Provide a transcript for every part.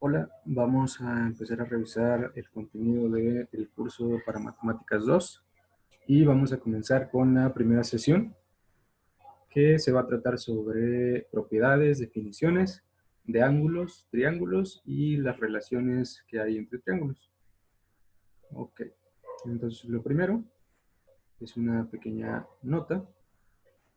Hola, vamos a empezar a revisar el contenido del curso para Matemáticas 2 y vamos a comenzar con la primera sesión que se va a tratar sobre propiedades, definiciones de ángulos, triángulos y las relaciones que hay entre triángulos. Ok, entonces lo primero es una pequeña nota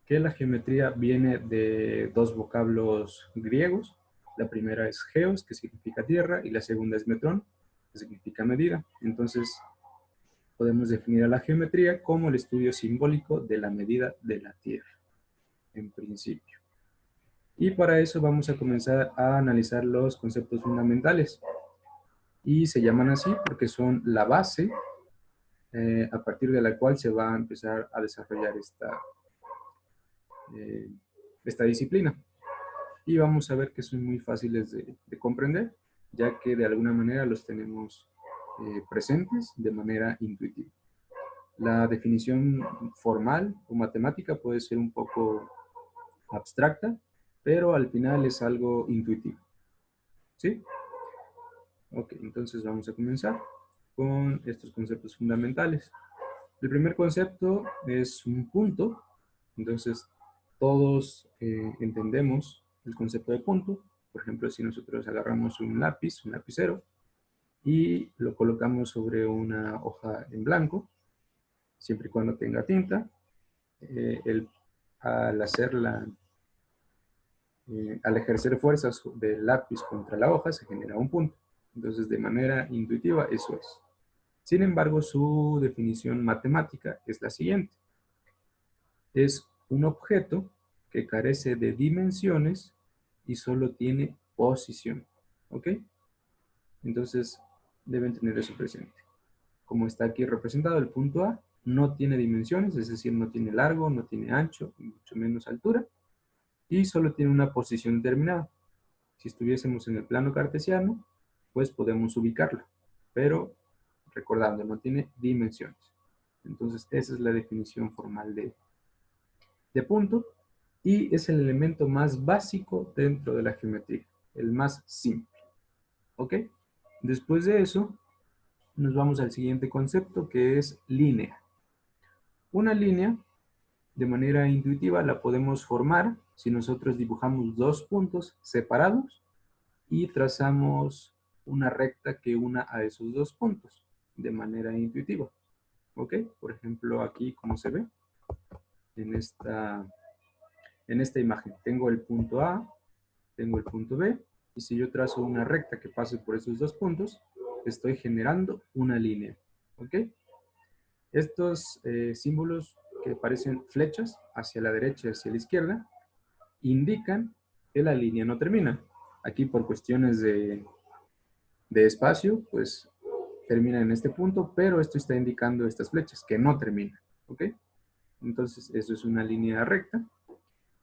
que la geometría viene de dos vocablos griegos. La primera es geos, que significa tierra, y la segunda es metrón, que significa medida. Entonces, podemos definir a la geometría como el estudio simbólico de la medida de la tierra, en principio. Y para eso vamos a comenzar a analizar los conceptos fundamentales. Y se llaman así porque son la base a partir de la cual se va a empezar a desarrollar eh, esta disciplina. Y vamos a ver que son muy fáciles de comprender, ya que de alguna manera los tenemos presentes de manera intuitiva. La definición formal o matemática puede ser un poco abstracta, pero al final es algo intuitivo. ¿Sí? Ok, entonces vamos a comenzar con estos conceptos fundamentales. El primer concepto es un punto. Entonces, todos entendemos el concepto de punto. Por ejemplo, si nosotros agarramos un lápiz, un lapicero, y lo colocamos sobre una hoja en blanco, siempre y cuando tenga tinta, al al ejercer fuerzas del lápiz contra la hoja, se genera un punto. Entonces, de manera intuitiva, eso es. Sin embargo, su definición matemática es la siguiente. Es un objeto que carece de dimensiones y solo tiene posición. ¿Ok? Entonces, deben tener eso presente. Como está aquí representado, el punto A no tiene dimensiones, es decir, no tiene largo, no tiene ancho, y mucho menos altura, y solo tiene una posición determinada. Si estuviésemos en el plano cartesiano, pues podemos ubicarlo, pero recordando, no tiene dimensiones. Entonces, esa es la definición formal de punto, y es el elemento más básico dentro de la geometría, el más simple. ¿Ok? Después de eso, nos vamos al siguiente concepto, que es línea. Una línea, de manera intuitiva, la podemos formar si nosotros dibujamos dos puntos separados y trazamos una recta que una a esos dos puntos, de manera intuitiva. ¿Ok? Por ejemplo, aquí, como se ve, en esta imagen, tengo el punto A, tengo el punto B, y si yo trazo una recta que pase por esos dos puntos, estoy generando una línea. ¿Ok? Estos símbolos que parecen flechas hacia la derecha y hacia la izquierda indican que la línea no termina. Aquí por cuestiones de espacio, pues termina en este punto, pero esto está indicando estas flechas que no terminan. ¿Ok? Entonces eso es una línea recta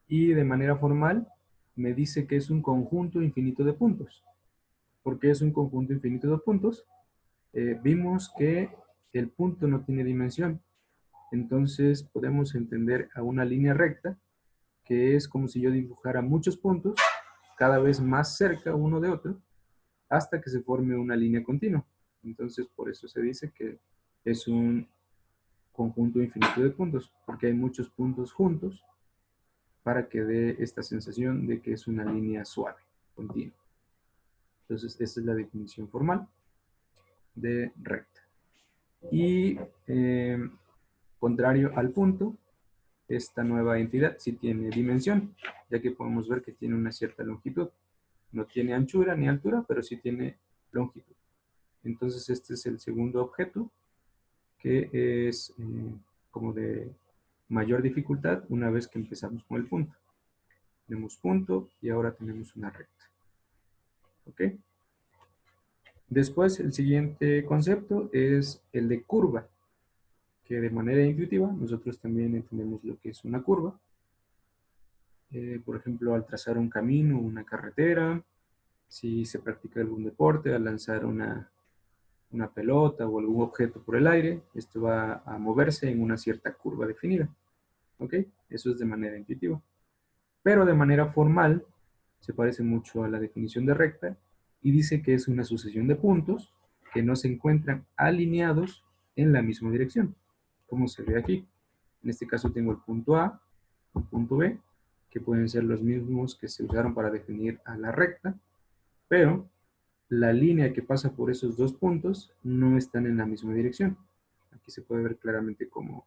y de manera formal me dice que es un conjunto infinito de puntos. ¿Por qué es un conjunto infinito de puntos? Vimos que el punto no tiene dimensión. Entonces podemos entender a una línea recta que es como si yo dibujara muchos puntos cada vez más cerca uno de otro hasta que se forme una línea continua. Entonces por eso se dice que es un conjunto infinito de puntos, porque hay muchos puntos juntos para que dé esta sensación de que es una línea suave, continua. Entonces esta es la definición formal de recta. Y contrario al punto, esta nueva entidad sí tiene dimensión, ya que podemos ver que tiene una cierta longitud. No tiene anchura ni altura, pero sí tiene longitud. Entonces este es el segundo objeto, que es como de mayor dificultad una vez que empezamos con el punto. Tenemos punto y ahora tenemos una recta. ¿Ok? Después el siguiente concepto es el de curva, que de manera intuitiva nosotros también entendemos lo que es una curva. Por ejemplo, al trazar un camino, una carretera, si se practica algún deporte, al lanzar una pelota o algún objeto por el aire, esto va a moverse en una cierta curva definida. ¿Ok? Eso es de manera intuitiva. Pero de manera formal, se parece mucho a la definición de recta y dice que es una sucesión de puntos que no se encuentran alineados en la misma dirección, como se ve aquí. En este caso tengo el punto A, el punto B, que pueden ser los mismos que se usaron para definir a la recta, pero la línea que pasa por esos dos puntos no están en la misma dirección. Aquí se puede ver claramente cómo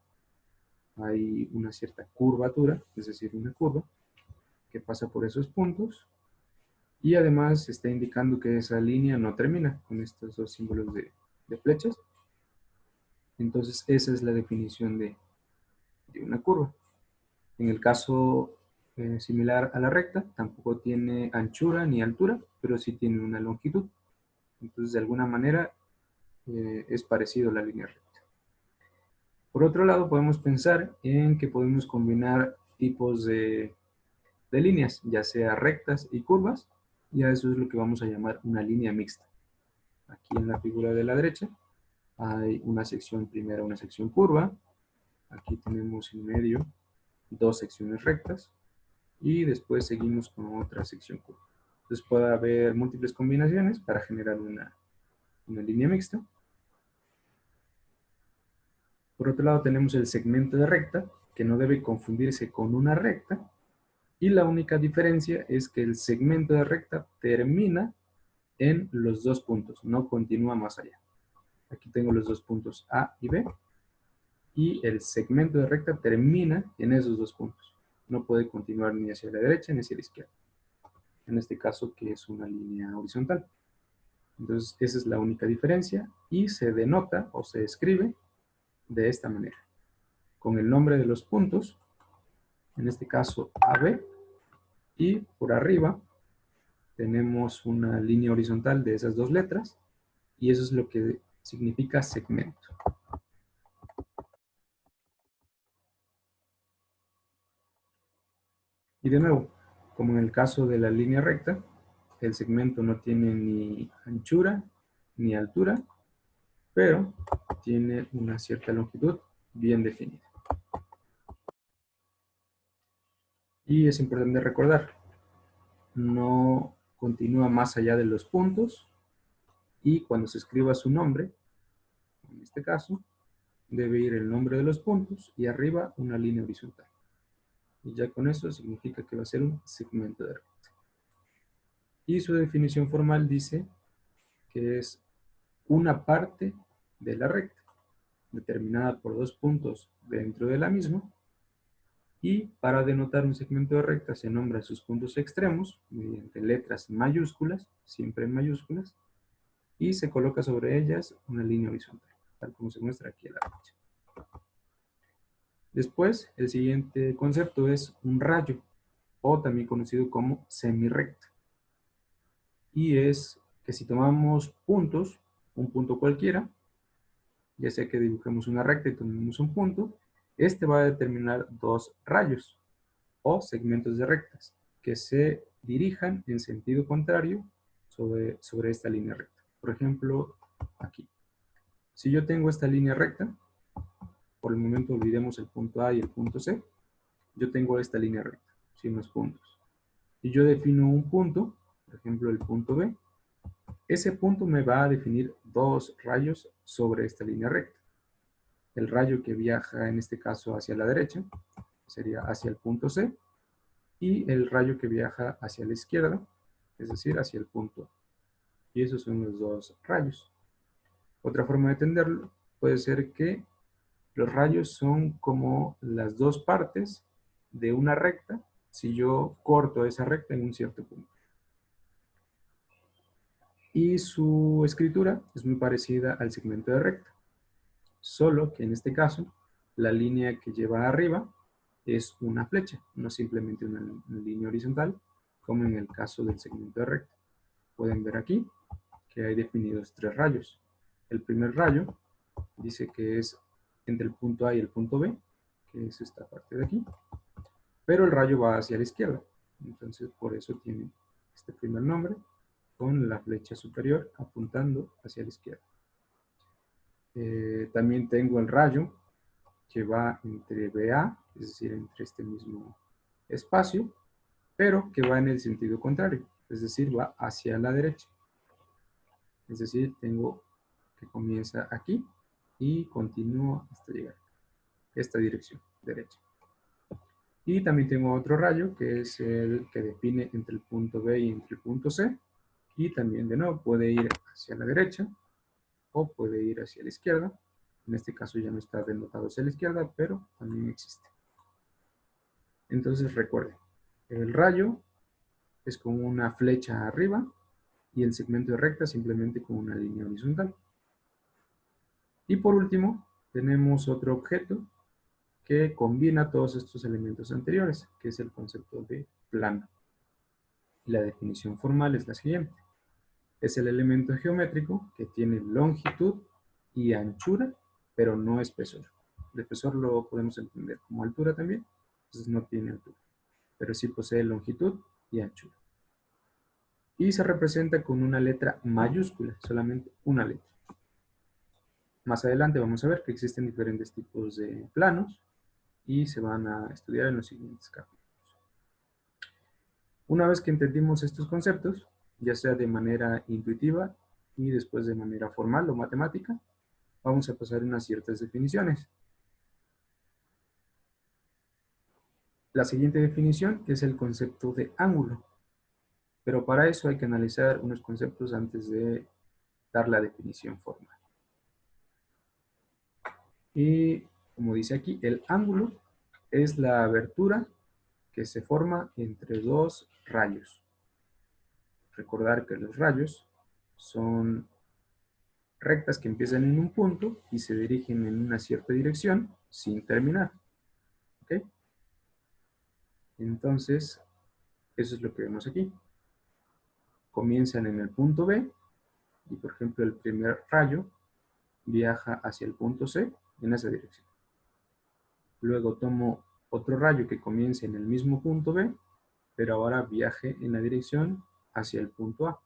hay una cierta curvatura, es decir, una curva que pasa por esos puntos, y además está indicando que esa línea no termina con estos dos símbolos de flechas. Entonces esa es la definición de una curva. En el caso similar a la recta, tampoco tiene anchura ni altura, pero sí tiene una longitud. Entonces de alguna manera es parecido a la línea recta. Por otro lado, podemos pensar en que podemos combinar tipos de líneas, ya sea rectas y curvas, y a eso es lo que vamos a llamar una línea mixta. Aquí en la figura de la derecha hay una sección primera, una sección curva. Aquí tenemos en medio dos secciones rectas y después seguimos con otra sección curva. Entonces puede haber múltiples combinaciones para generar una línea mixta. Por otro lado tenemos el segmento de recta, que no debe confundirse con una recta, y la única diferencia es que el segmento de recta termina en los dos puntos, no continúa más allá. Aquí tengo los dos puntos A y B, y el segmento de recta termina en esos dos puntos. No puede continuar ni hacia la derecha ni hacia la izquierda. En este caso, que es una línea horizontal. Entonces, esa es la única diferencia y se denota o se escribe de esta manera. Con el nombre de los puntos, en este caso AB, y por arriba tenemos una línea horizontal de esas dos letras, y eso es lo que significa segmento. Y de nuevo, como en el caso de la línea recta, el segmento no tiene ni anchura ni altura, pero tiene una cierta longitud bien definida. Y es importante recordar, no continúa más allá de los puntos, y cuando se escriba su nombre, en este caso, debe ir el nombre de los puntos y arriba una línea horizontal. Y ya con eso significa que va a ser un segmento de recta. Y su definición formal dice que es una parte de la recta, determinada por dos puntos dentro de la misma, y para denotar un segmento de recta se nombra sus puntos extremos mediante letras mayúsculas, siempre en mayúsculas, y se coloca sobre ellas una línea horizontal, tal como se muestra aquí a la derecha. Después, el siguiente concepto es un rayo, o también conocido como semirrecta. Y es que si tomamos puntos, un punto cualquiera, ya sea que dibujemos una recta y tomemos un punto, este va a determinar dos rayos o segmentos de rectas que se dirijan en sentido contrario sobre esta línea recta. Por ejemplo, aquí. Si yo tengo esta línea recta, por el momento olvidemos el punto A y el punto C, yo tengo esta línea recta, sin los puntos. Y yo defino un punto, por ejemplo el punto B, ese punto me va a definir dos rayos sobre esta línea recta. El rayo que viaja en este caso hacia la derecha sería hacia el punto C, y el rayo que viaja hacia la izquierda, es decir, hacia el punto A. Y esos son los dos rayos. Otra forma de entenderlo puede ser que los rayos son como las dos partes de una recta si yo corto esa recta en un cierto punto. Y su escritura es muy parecida al segmento de recta, solo que en este caso la línea que lleva arriba es una flecha, no simplemente una línea horizontal, como en el caso del segmento de recta. Pueden ver aquí que hay definidos tres rayos. El primer rayo dice que es entre el punto A y el punto B, que es esta parte de aquí, pero el rayo va hacia la izquierda, entonces por eso tiene este primer nombre, con la flecha superior apuntando hacia la izquierda. También tengo el rayo que va entre BA, es decir, entre este mismo espacio, pero que va en el sentido contrario, es decir, va hacia la derecha. Es decir, tengo que comienza aquí y continúo hasta llegar a esta dirección derecha. Y también tengo otro rayo que es el que define entre el punto B y entre el punto C. Y también de nuevo puede ir hacia la derecha o puede ir hacia la izquierda. En este caso ya no está denotado hacia la izquierda, pero también existe. Entonces recuerden, el rayo es con una flecha arriba y el segmento de recta simplemente con una línea horizontal. Y por último, tenemos otro objeto que combina todos estos elementos anteriores, que es el concepto de plano. La definición formal es la siguiente. Es el elemento geométrico que tiene longitud y anchura, pero no espesor. El espesor lo podemos entender como altura también, entonces no tiene altura, pero sí posee longitud y anchura. Y se representa con una letra mayúscula, solamente una letra. Más adelante vamos a ver que existen diferentes tipos de planos y se van a estudiar en los siguientes capítulos. Una vez que entendimos estos conceptos, ya sea de manera intuitiva y después de manera formal o matemática, vamos a pasar unas ciertas definiciones. La siguiente definición es el concepto de ángulo, pero para eso hay que analizar unos conceptos antes de dar la definición formal. Y como dice aquí, el ángulo es la abertura que se forma entre dos rayos. Recordar que los rayos son rectas que empiezan en un punto y se dirigen en una cierta dirección sin terminar. ¿Ok? Entonces, eso es lo que vemos aquí. Comienzan en el punto B y, por ejemplo, el primer rayo viaja hacia el punto C en esa dirección. Luego tomo otro rayo que comience en el mismo punto B, pero ahora viaje en la dirección hacia el punto A.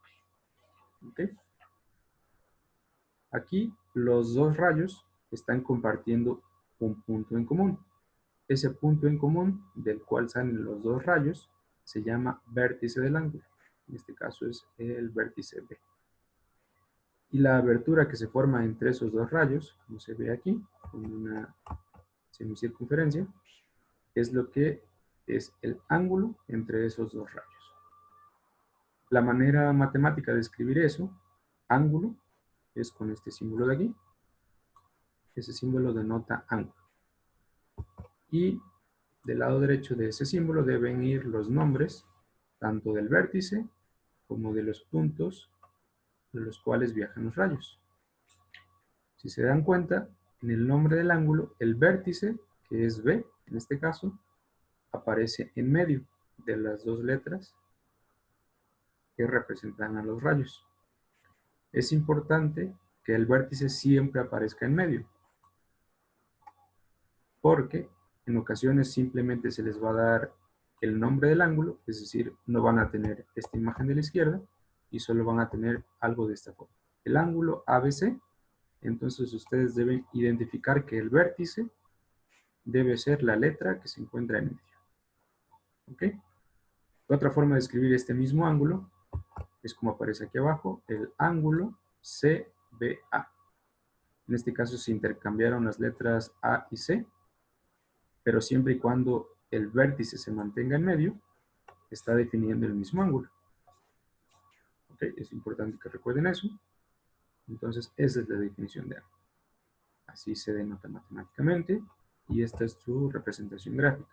¿Ok? Aquí los dos rayos están compartiendo un punto en común. Ese punto en común del cual salen los dos rayos se llama vértice del ángulo. En este caso es el vértice B. Y la abertura que se forma entre esos dos rayos, como se ve aquí, con una semicircunferencia, es lo que es el ángulo entre esos dos rayos. La manera matemática de escribir eso, ángulo, es con este símbolo de aquí. Ese símbolo denota ángulo. Y del lado derecho de ese símbolo deben ir los nombres, tanto del vértice como de los puntos de los cuales viajan los rayos. Si se dan cuenta, en el nombre del ángulo, el vértice, que es B, en este caso, aparece en medio de las dos letras que representan a los rayos. Es importante que el vértice siempre aparezca en medio, porque en ocasiones simplemente se les va a dar el nombre del ángulo, es decir, no van a tener esta imagen de la izquierda y solo van a tener algo de esta forma. El ángulo ABC, entonces ustedes deben identificar que el vértice debe ser la letra que se encuentra en medio. ¿Ok? Otra forma de escribir este mismo ángulo es como aparece aquí abajo, el ángulo CBA. En este caso se intercambiaron las letras A y C, pero siempre y cuando el vértice se mantenga en medio, está definiendo el mismo ángulo. ¿Ok? Es importante que recuerden eso. Entonces, esa es la definición de ángulo. Así se denota matemáticamente y esta es su representación gráfica.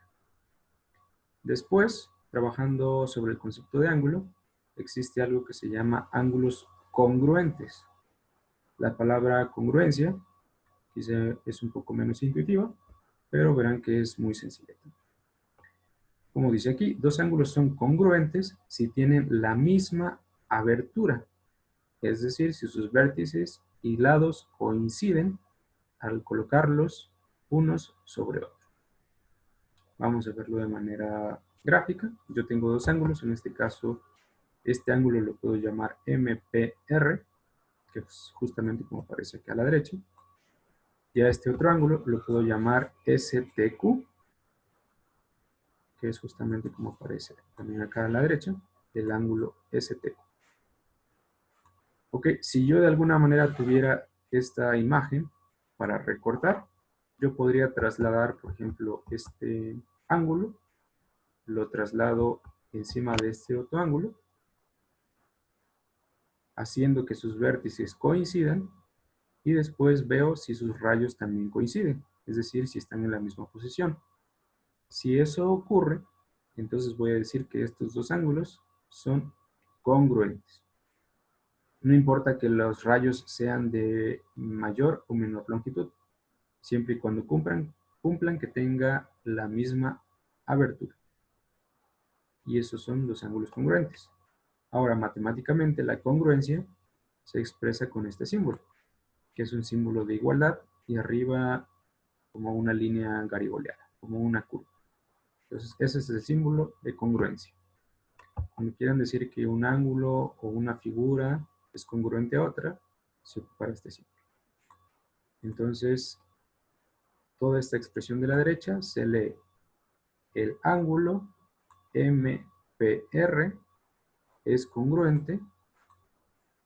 Después, trabajando sobre el concepto de ángulo, existe algo que se llama ángulos congruentes. La palabra congruencia quizá es un poco menos intuitiva, pero verán que es muy sencilla. Como dice aquí, dos ángulos son congruentes si tienen la misma abertura, es decir, si sus vértices y lados coinciden al colocarlos unos sobre otros. Vamos a verlo de manera gráfica. Yo tengo dos ángulos, en este caso, este ángulo lo puedo llamar MPR, que es justamente como aparece aquí a la derecha. Y a este otro ángulo lo puedo llamar STQ, que es justamente como aparece también acá a la derecha, el ángulo STQ. Ok, si yo de alguna manera tuviera esta imagen para recortar, yo podría trasladar, por ejemplo, este ángulo, lo traslado encima de este otro ángulo, haciendo que sus vértices coincidan, y después veo si sus rayos también coinciden, es decir, si están en la misma posición. Si eso ocurre, entonces voy a decir que estos dos ángulos son congruentes. No importa que los rayos sean de mayor o menor longitud, siempre y cuando cumplan que tenga la misma abertura. Y esos son los ángulos congruentes. Ahora, matemáticamente, la congruencia se expresa con este símbolo, que es un símbolo de igualdad, y arriba como una línea garigoleada, como una curva. Entonces, ese es el símbolo de congruencia. Cuando quieran decir que un ángulo o una figura es congruente a otra, se ocupará este símbolo. Entonces, toda esta expresión de la derecha se lee el ángulo MPR es congruente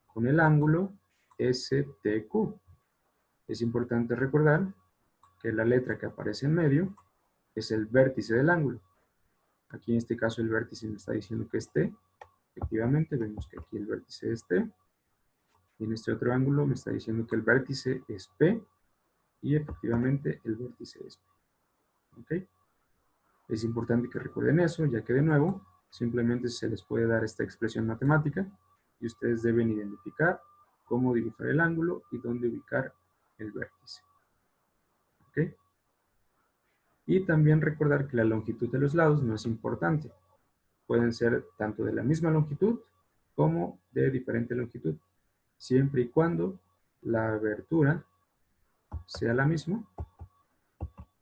con el ángulo STQ. Es importante recordar que la letra que aparece en medio es el vértice del ángulo. Aquí en este caso el vértice me está diciendo que es T. Efectivamente, vemos que aquí el vértice es T. Y en este otro ángulo me está diciendo que el vértice es P. Y efectivamente el vértice es P. ¿Ok? Es importante que recuerden eso, ya que de nuevo, simplemente se les puede dar esta expresión matemática y ustedes deben identificar cómo dibujar el ángulo y dónde ubicar el vértice. ¿Ok? Y también recordar que la longitud de los lados no es importante. Pueden ser tanto de la misma longitud como de diferente longitud, siempre y cuando la abertura sea la misma.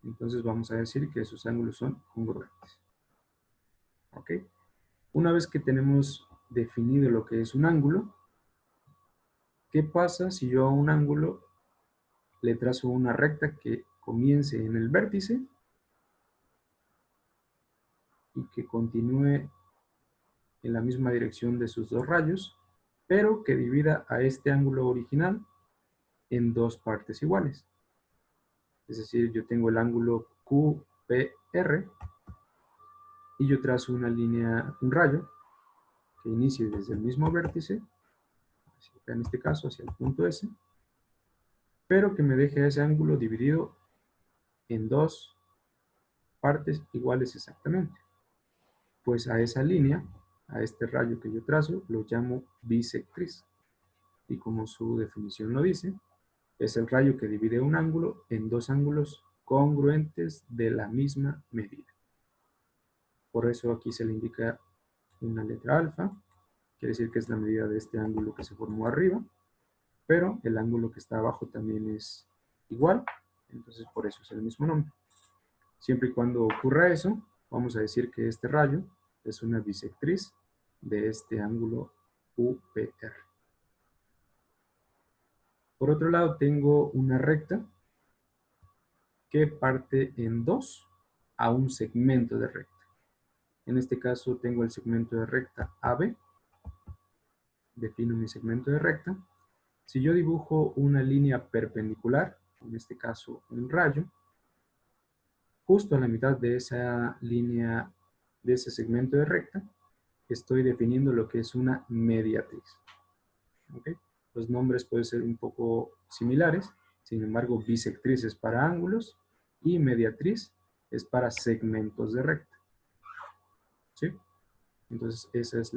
Entonces vamos a decir que esos ángulos son congruentes. ¿Ok? Una vez que tenemos definido lo que es un ángulo, ¿qué pasa si yo a un ángulo le trazo una recta que comience en el vértice y que continúe en la misma dirección de sus dos rayos, pero que divida a este ángulo original en dos partes iguales? Es decir, yo tengo el ángulo QPR y yo trazo una línea, un rayo, que inicie desde el mismo vértice, en este caso hacia el punto S, pero que me deje ese ángulo dividido en dos partes iguales exactamente. Pues a esa línea, a este rayo que yo trazo, lo llamo bisectriz. Y como su definición lo dice, es el rayo que divide un ángulo en dos ángulos congruentes de la misma medida. Por eso aquí se le indica una letra alfa, quiere decir que es la medida de este ángulo que se formó arriba, pero el ángulo que está abajo también es igual, entonces por eso es el mismo nombre. Siempre y cuando ocurra eso, vamos a decir que este rayo es una bisectriz de este ángulo UPR. Por otro lado, tengo una recta que parte en dos a un segmento de recta. En este caso tengo el segmento de recta AB. Defino mi segmento de recta. Si yo dibujo una línea perpendicular, en este caso un rayo, justo a la mitad de esa línea, de ese segmento de recta, estoy definiendo lo que es una mediatriz. ¿Okay? Los nombres pueden ser un poco similares, sin embargo, bisectriz es para ángulos y mediatriz es para segmentos de recta. ¿Sí? Entonces, esas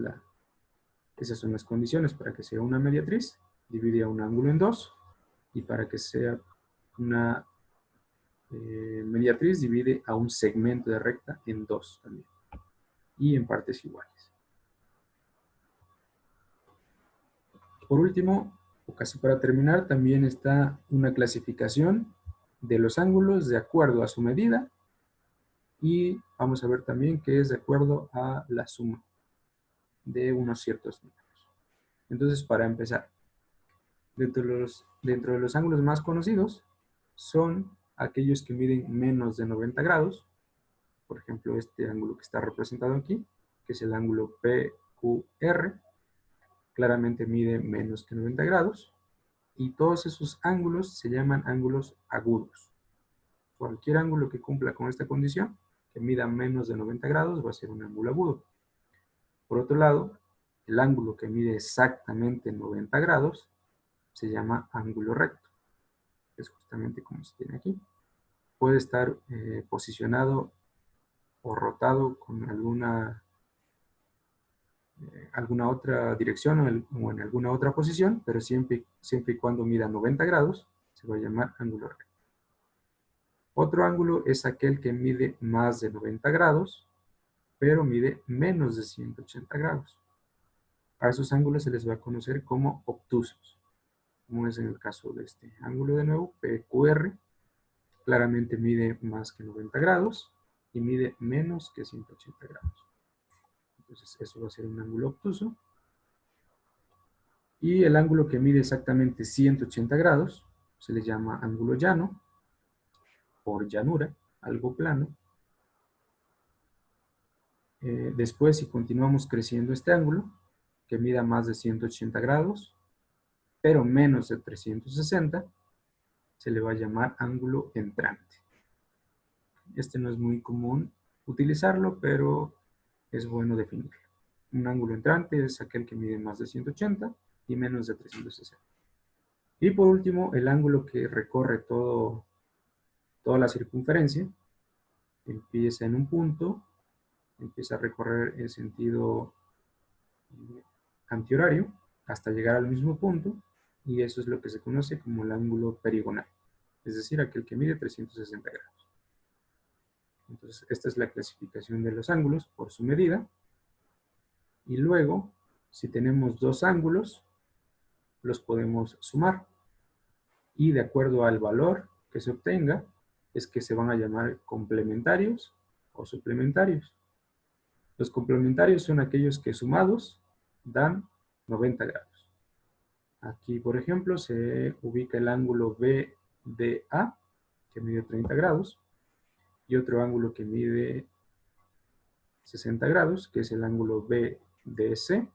son las condiciones para que sea una mediatriz. Divide a un ángulo en dos, y para que sea una mediatriz divide a un segmento de recta en dos también, y en partes iguales. Por último, o casi para terminar, también está una clasificación de los ángulos de acuerdo a su medida, y vamos a ver también que es de acuerdo a la suma de unos ciertos números. Entonces, para empezar, dentro de los ángulos más conocidos son aquellos que miden menos de 90 grados, por ejemplo, este ángulo que está representado aquí, que es el ángulo PQR, claramente mide menos que 90 grados. Y todos esos ángulos se llaman ángulos agudos. Cualquier ángulo que cumpla con esta condición, que mida menos de 90 grados, va a ser un ángulo agudo. Por otro lado, el ángulo que mide exactamente 90 grados se llama ángulo recto. Es justamente como se tiene aquí. Puede estar posicionado o rotado con alguna otra dirección o en alguna otra posición, pero siempre y cuando mida 90 grados, se va a llamar ángulo recto. Otro ángulo es aquel que mide más de 90 grados, pero mide menos de 180 grados. A esos ángulos se les va a conocer como obtusos, como es en el caso de este ángulo de nuevo, PQR, claramente mide más que 90 grados y mide menos que 180 grados. Entonces eso va a ser un ángulo obtuso. Y el ángulo que mide exactamente 180 grados se le llama ángulo llano, por llanura, algo plano. Después, si continuamos creciendo este ángulo, que mida más de 180 grados, pero menos de 360, se le va a llamar ángulo entrante. Este no es muy común utilizarlo, pero es bueno definirlo. Un ángulo entrante es aquel que mide más de 180 y menos de 360. Y por último, el ángulo que recorre toda la circunferencia, empieza en un punto, empieza a recorrer el sentido antihorario hasta llegar al mismo punto, y eso es lo que se conoce como el ángulo perigonal, es decir, aquel que mide 360 grados. Entonces, esta es la clasificación de los ángulos por su medida. Y luego, si tenemos dos ángulos, los podemos sumar. Y de acuerdo al valor que se obtenga, es que se van a llamar complementarios o suplementarios. Los complementarios son aquellos que sumados dan 90 grados. Aquí, por ejemplo, se ubica el ángulo BDA, que mide 30 grados, y otro ángulo que mide 60 grados, que es el ángulo BDC.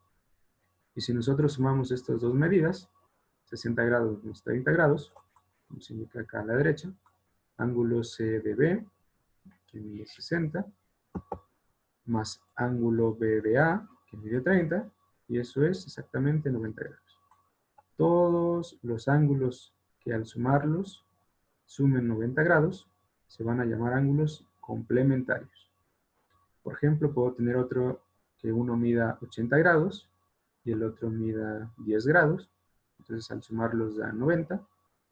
Y si nosotros sumamos estas dos medidas, 60 grados más 30 grados, como se indica acá a la derecha, ángulo CDB, que mide 60, más ángulo BDA, que mide 30, y eso es exactamente 90 grados. Todos los ángulos que al sumarlos sumen 90 grados se van a llamar ángulos complementarios. Por ejemplo, puedo tener otro que uno mida 80 grados y el otro mida 10 grados. Entonces al sumarlos da 90.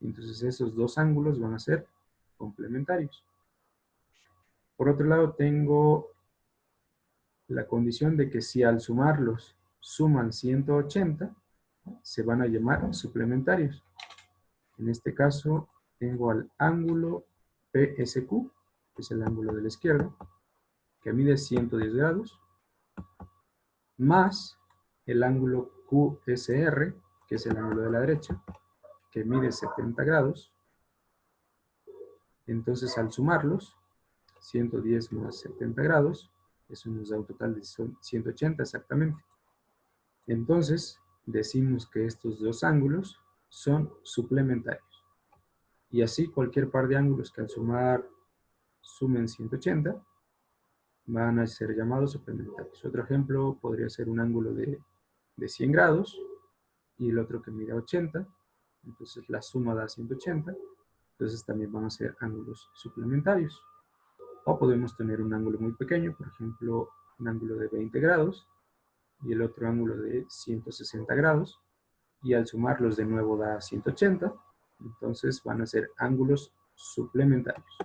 Entonces esos dos ángulos van a ser complementarios. Por otro lado, tengo la condición de que si al sumarlos suman 180, se van a llamar suplementarios. En este caso, tengo al ángulo PSQ, que es el ángulo de la izquierda, que mide 110 grados, más el ángulo QSR, que es el ángulo de la derecha, que mide 70 grados. Entonces, al sumarlos, 110 más 70 grados, eso nos da un total de 180 exactamente. Entonces, decimos que estos dos ángulos son suplementarios. Y así cualquier par de ángulos que al sumar sumen 180 van a ser llamados suplementarios. Otro ejemplo podría ser un ángulo de 100 grados y el otro que mide 80. Entonces la suma da 180. Entonces también van a ser ángulos suplementarios. O podemos tener un ángulo muy pequeño, por ejemplo, un ángulo de 20 grados y el otro ángulo de 160 grados. Y al sumarlos de nuevo da 180. Entonces van a ser ángulos suplementarios.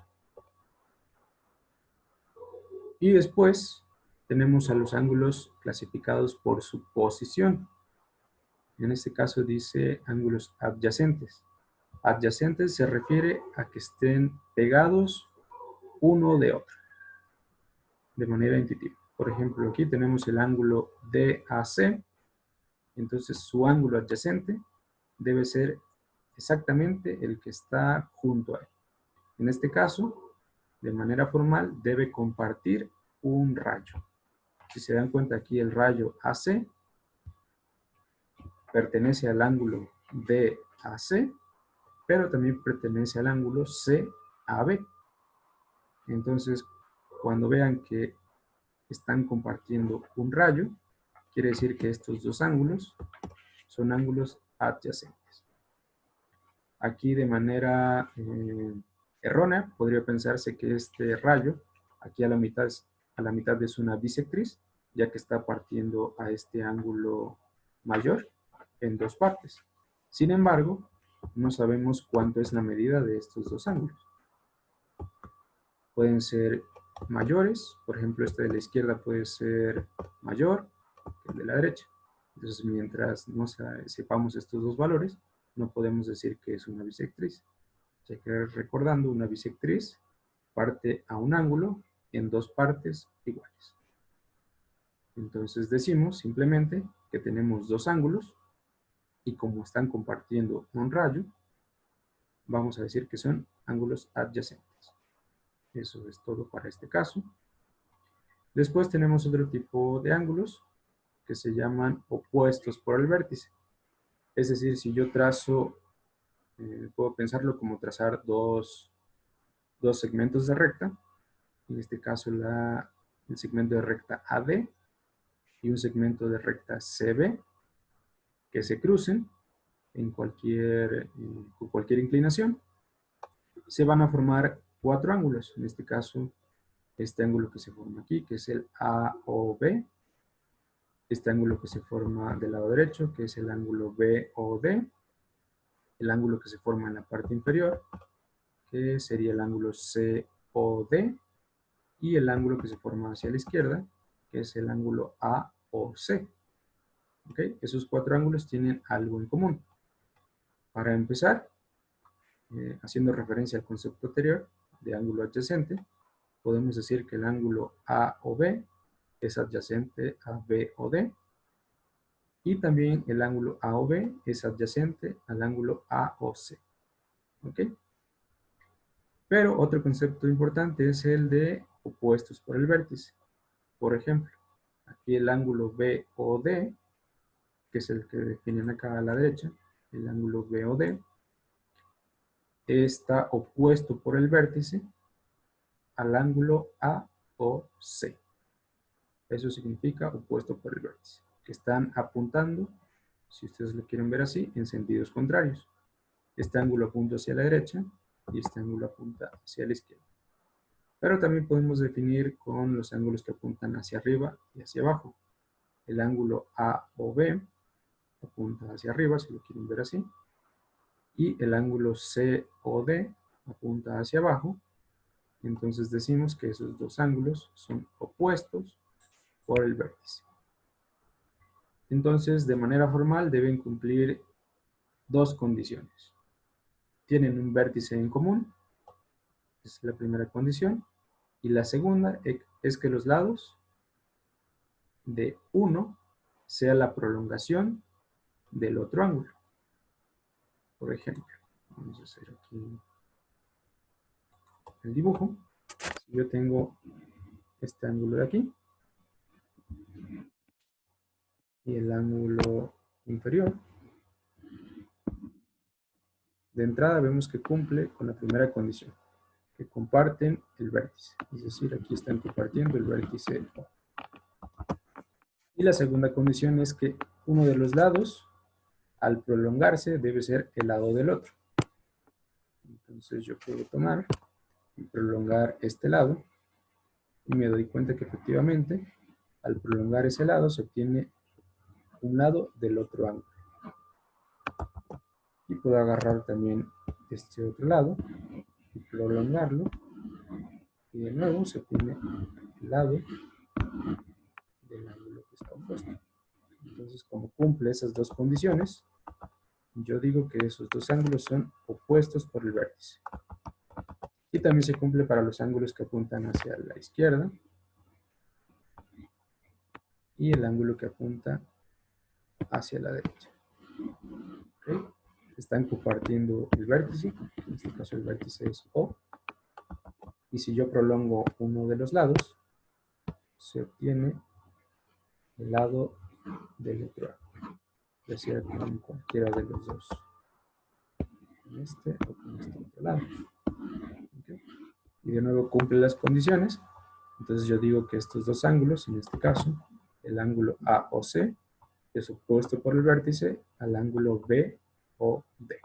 Y después tenemos a los ángulos clasificados por su posición. En este caso dice ángulos adyacentes. Adyacentes se refiere a que estén pegados uno de otro, de manera intuitiva. Por ejemplo, aquí tenemos el ángulo DAC. Entonces su ángulo adyacente debe ser exactamente el que está junto a él. En este caso, de manera formal, debe compartir un rayo. Si se dan cuenta aquí el rayo AC pertenece al ángulo BAC, pero también pertenece al ángulo CAB. Entonces, cuando vean que están compartiendo un rayo, quiere decir que estos dos ángulos son ángulos adyacentes. Aquí de manera errónea podría pensarse que este rayo, aquí a la mitad es una bisectriz, ya que está partiendo a este ángulo mayor en dos partes. Sin embargo, no sabemos cuánto es la medida de estos dos ángulos. Pueden ser mayores, por ejemplo, este de la izquierda puede ser mayor que el de la derecha. Entonces, mientras no sepamos estos dos valores, no podemos decir que es una bisectriz. Ya que recordando, una bisectriz parte a un ángulo en dos partes iguales. Entonces decimos simplemente que tenemos dos ángulos y como están compartiendo un rayo, vamos a decir que son ángulos adyacentes. Eso es todo para este caso. Después tenemos otro tipo de ángulos que se llaman opuestos por el vértice. Es decir, si yo trazo, puedo pensarlo como trazar dos segmentos de recta. En este caso el segmento de recta AD y un segmento de recta CB que se crucen con cualquier inclinación. Se van a formar cuatro ángulos. En este caso, este ángulo que se forma aquí, que es el AOB. Este ángulo que se forma del lado derecho, que es el ángulo BOD. El ángulo que se forma en la parte inferior, que sería el ángulo COD. Y el ángulo que se forma hacia la izquierda, que es el ángulo AOC. ¿Okay? Esos cuatro ángulos tienen algo en común. Para empezar, haciendo referencia al concepto anterior de ángulo adyacente, podemos decir que el ángulo AOB es adyacente a BOD y también el ángulo AOB es adyacente al ángulo AOC. ¿Ok? Pero otro concepto importante es el de opuestos por el vértice. Por ejemplo, aquí el ángulo BOD, que es el que definen acá a la derecha, el ángulo BOD, está opuesto por el vértice al ángulo AOC. Eso significa opuesto por el vértice, que están apuntando, si ustedes lo quieren ver así, en sentidos contrarios. Este ángulo apunta hacia la derecha y este ángulo apunta hacia la izquierda. Pero también podemos definir con los ángulos que apuntan hacia arriba y hacia abajo. El ángulo AOB apunta hacia arriba, si lo quieren ver así, y el ángulo COD apunta hacia abajo. Entonces decimos que esos dos ángulos son opuestos por el vértice. Entonces, de manera formal, deben cumplir dos condiciones. Tienen un vértice en común, esa es la primera condición, y la segunda es que los lados de uno sea la prolongación del otro ángulo. Por ejemplo, vamos a hacer aquí el dibujo. Si yo tengo este ángulo de aquí y el ángulo inferior, de entrada vemos que cumple con la primera condición, que comparten el vértice. Es decir, aquí están compartiendo el vértice O. Y la segunda condición es que uno de los lados, al prolongarse, debe ser el lado del otro. Entonces yo puedo tomar y prolongar este lado y me doy cuenta que efectivamente al prolongar ese lado se obtiene un lado del otro ángulo. Y puedo agarrar también este otro lado y prolongarlo y de nuevo se obtiene el lado del ángulo que está opuesto. Entonces, como cumple esas dos condiciones, yo digo que esos dos ángulos son opuestos por el vértice. Y también se cumple para los ángulos que apuntan hacia la izquierda y el ángulo que apunta hacia la derecha. ¿Okay? Están compartiendo el vértice, en este caso el vértice es O, y si yo prolongo uno de los lados, se obtiene el lado del otro ángulo. ya sea con cualquiera de los dos, con este o con este otro lado. ¿Okay? Y de nuevo cumple las condiciones. Entonces yo digo que estos dos ángulos, en este caso, el ángulo A o C, es opuesto por el vértice al ángulo B o D.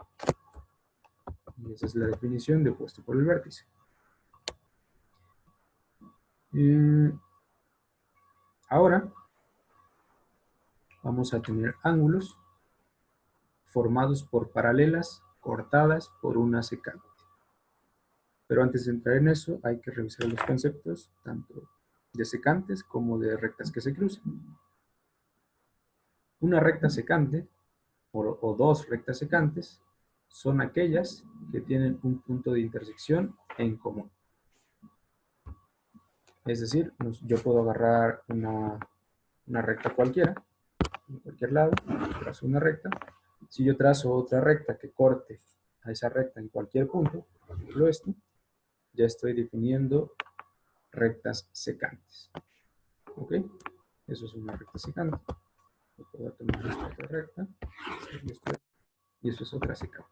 Y esa es la definición de opuesto por el vértice. Ahora vamos a tener ángulos formados por paralelas cortadas por una secante. Pero antes de entrar en eso, hay que revisar los conceptos tanto de secantes como de rectas que se cruzan. Una recta secante o dos rectas secantes son aquellas que tienen un punto de intersección en común. Es decir, yo puedo agarrar una recta cualquiera, en cualquier lado, trazo una recta. Si yo trazo otra recta que corte a esa recta en cualquier punto, por ejemplo esto, ya estoy definiendo rectas secantes. ¿Ok? Eso es una recta secante. Puedo tomar esta otra recta y eso es otra secante.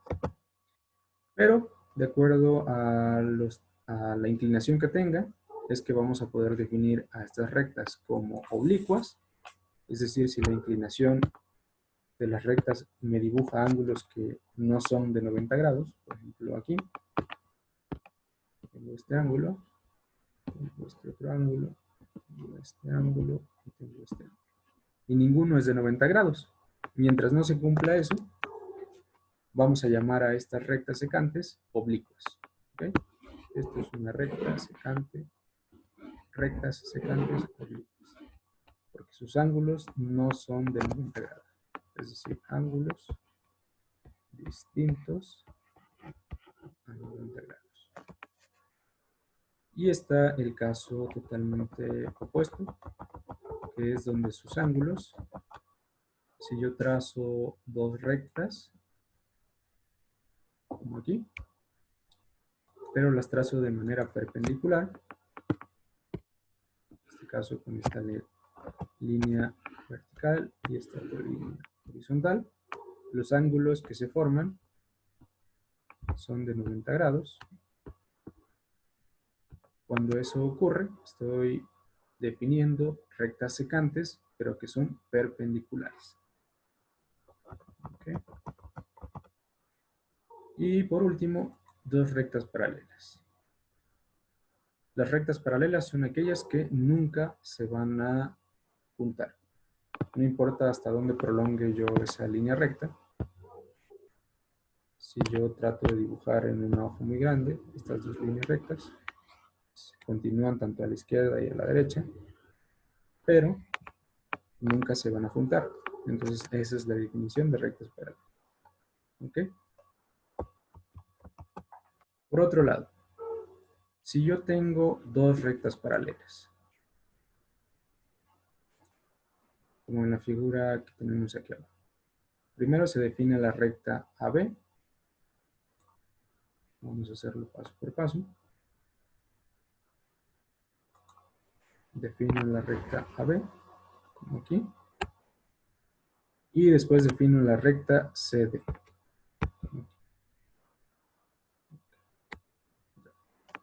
Pero, de acuerdo a la inclinación que tenga, es que vamos a poder definir a estas rectas como oblicuas, es decir, si la inclinación de las rectas me dibuja ángulos que no son de 90 grados, por ejemplo aquí, tengo este ángulo, tengo este otro ángulo, tengo este ángulo y tengo este ángulo. Y ninguno es de 90 grados. Mientras no se cumpla eso, vamos a llamar a estas rectas secantes oblicuas. ¿Okay? Esto es una recta secante, rectas secantes oblicuas, porque sus ángulos no son de 90 grados. Es decir, ángulos distintos a 90 grados. Y está el caso totalmente opuesto, que es donde sus ángulos, si yo trazo dos rectas, como aquí, pero las trazo de manera perpendicular, en este caso con esta línea vertical y esta otra línea horizontal, los ángulos que se forman son de 90 grados. Cuando eso ocurre, estoy definiendo rectas secantes, pero que son perpendiculares. ¿Okay? Y por último, dos rectas paralelas. Las rectas paralelas son aquellas que nunca se van a juntar. No importa hasta dónde prolongue yo esa línea recta. Si yo trato de dibujar en una hoja muy grande, estas dos líneas rectas continúan tanto a la izquierda y a la derecha, pero nunca se van a juntar. Entonces esa es la definición de rectas paralelas. ¿Ok? Por otro lado, si yo tengo dos rectas paralelas, como en la figura que tenemos aquí abajo, primero se define la recta AB. Vamos a hacerlo paso por paso. Defino la recta AB, como aquí. Y después defino la recta CD.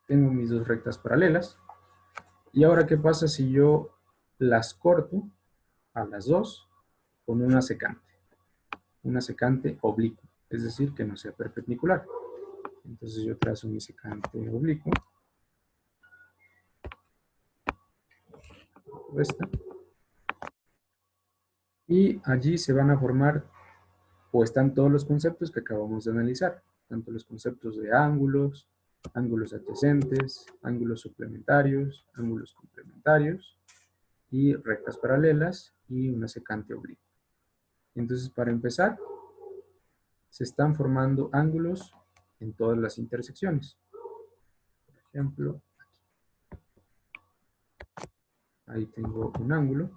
Tengo mis dos rectas paralelas. Y ahora, ¿qué pasa si yo las corto a las dos con una secante? Una secante oblicua, es decir, que no sea perpendicular. Entonces yo trazo mi secante oblicuo. Esta. Y allí se van a formar, o están todos los conceptos que acabamos de analizar, tanto los conceptos de ángulos, ángulos adyacentes, ángulos suplementarios, ángulos complementarios, y rectas paralelas, y una secante oblicua. Entonces, para empezar, se están formando ángulos en todas las intersecciones. Por ejemplo, aquí. Ahí tengo un ángulo.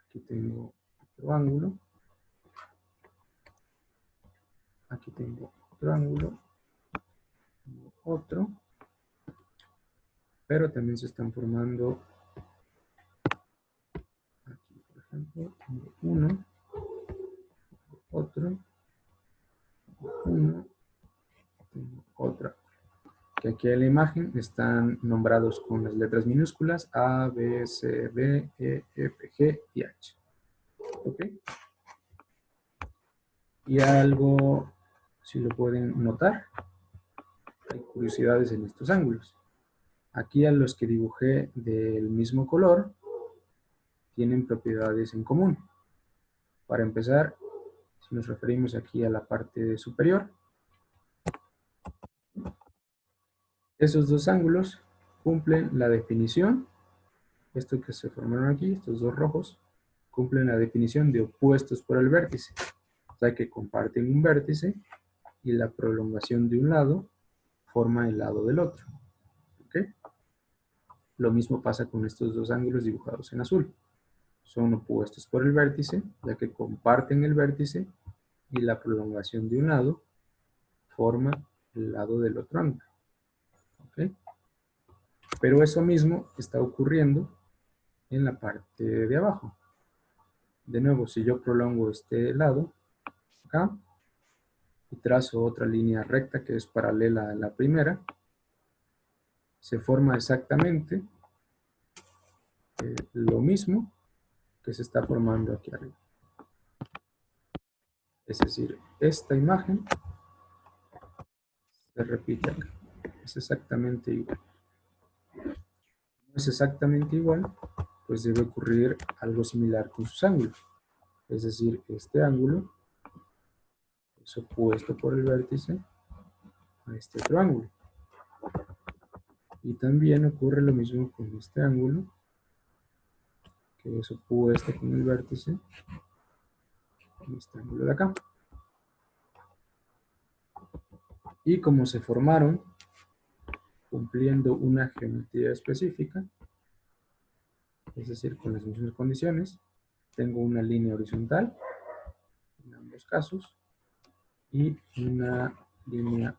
Aquí tengo otro ángulo. Aquí tengo otro ángulo. Tengo otro. Pero también se están formando Tengo uno, otro, uno, tengo otra. Que aquí en la imagen están nombrados con las letras minúsculas A, B, C, D, E, F, G y H. ¿Ok? Y algo, si lo pueden notar, hay curiosidades en estos ángulos. Aquí a los que dibujé del mismo color tienen propiedades en común. Para empezar, si nos referimos aquí a la parte superior, esos dos ángulos cumplen la definición, esto que se formaron aquí, estos dos rojos, cumplen la definición de opuestos por el vértice. O sea que comparten un vértice y la prolongación de un lado forma el lado del otro. ¿Ok? Lo mismo pasa con estos dos ángulos dibujados en azul. Son opuestos por el vértice, ya que comparten el vértice y la prolongación de un lado forma el lado del otro ángulo. ¿Ok? Pero eso mismo está ocurriendo en la parte de abajo. De nuevo, si yo prolongo este lado, acá, y trazo otra línea recta que es paralela a la primera, se forma exactamente lo mismo que se está formando aquí arriba. Es decir, esta imagen se repite acá. Es exactamente igual. No es exactamente igual, pues debe ocurrir algo similar con sus ángulos. Es decir, este ángulo es opuesto por el vértice a este otro ángulo. Y también ocurre lo mismo con este ángulo, que es opuesto con el vértice a este ángulo de acá. Y como se formaron cumpliendo una geometría específica, es decir, con las mismas condiciones, tengo una línea horizontal en ambos casos y una línea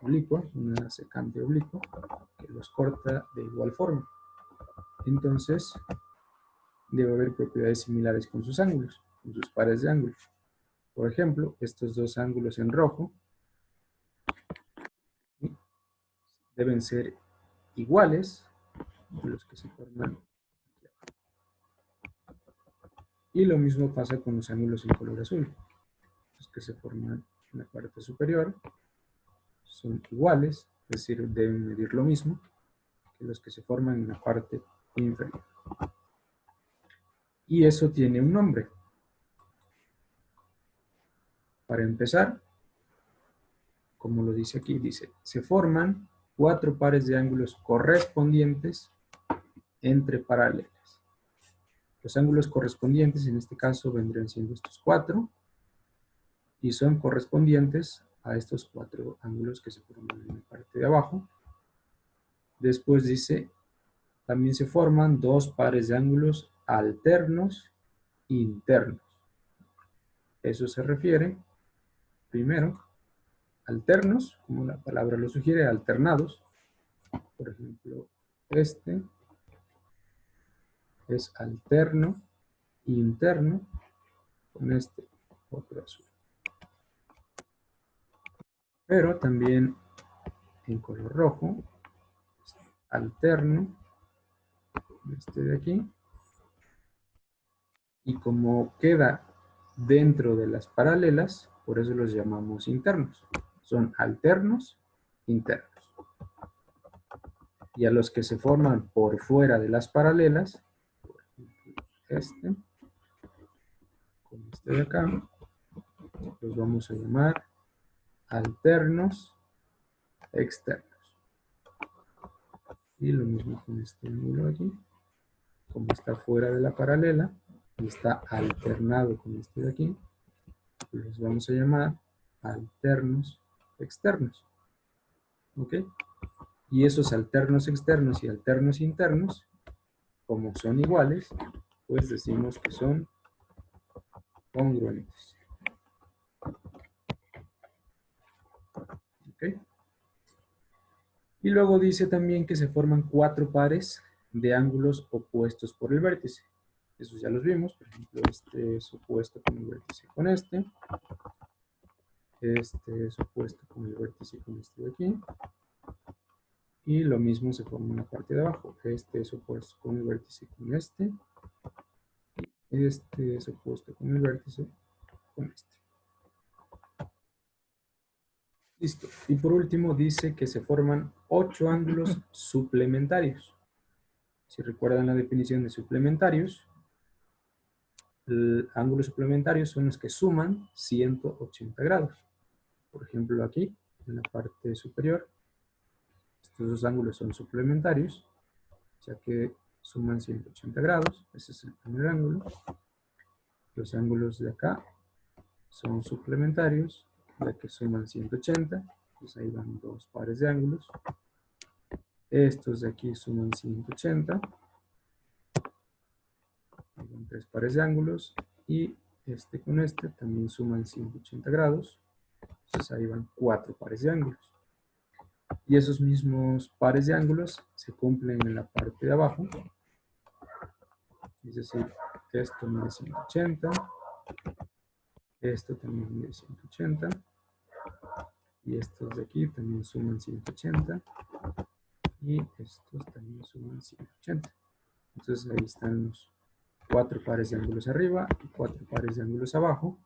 oblicua, una secante oblicua, que los corta de igual forma. Entonces, debe haber propiedades similares con sus ángulos, con sus pares de ángulos. Por ejemplo, estos dos ángulos en rojo deben ser iguales a los que se forman aquí abajo. Y lo mismo pasa con los ángulos en color azul. Los que se forman en la parte superior son iguales, es decir, deben medir lo mismo que los que se forman en la parte inferior. Y eso tiene un nombre. Para empezar, como lo dice aquí, dice, se forman 4 pares de ángulos correspondientes entre paralelas. Los ángulos correspondientes en este caso vendrían siendo estos 4 y son correspondientes a estos 4 ángulos que se forman en la parte de abajo. Después dice, también se forman 2 pares de ángulos alternos internos. Eso se refiere, primero, alternos, como la palabra lo sugiere, alternados. Por ejemplo, este es alterno interno con este otro azul. Pero también en color rojo, alterno, este de aquí, y como queda dentro de las paralelas, por eso los llamamos internos. Son alternos internos. Y a los que se forman por fuera de las paralelas, por ejemplo, este, con este de acá, los vamos a llamar alternos externos. Y lo mismo con este ángulo aquí, como está fuera de la paralela y está alternado con este de aquí, los vamos a llamar alternos externos. ¿Ok? Y esos alternos externos y alternos internos, como son iguales, pues decimos que son congruentes. ¿Ok? Y luego dice también que se forman 4 pares de ángulos opuestos por el vértice. Esos ya los vimos. Por ejemplo, este es opuesto con el vértice con este. Este es opuesto con el vértice con este de aquí. Y lo mismo se forma en la parte de abajo. Este es opuesto con el vértice con este. Y este es opuesto con el vértice con este. Listo. Y por último dice que se forman 8 ángulos suplementarios. Si recuerdan la definición de suplementarios, ángulos suplementarios son los que suman 180 grados. Por ejemplo, aquí, en la parte superior, estos dos ángulos son suplementarios, ya que suman 180 grados. Ese es el primer ángulo. Los ángulos de acá son suplementarios, ya que suman 180. Pues ahí van dos pares de ángulos. Estos de aquí suman 180. Ahí van tres pares de ángulos. Y este con este también suman 180 grados. Entonces ahí van 4 pares de ángulos. Y esos mismos pares de ángulos se cumplen en la parte de abajo. Es decir, esto mide 180. Esto también mide 180. Y estos de aquí también suman 180. Y estos también suman 180. Entonces ahí están los 4 pares de ángulos arriba y 4 pares de ángulos abajo,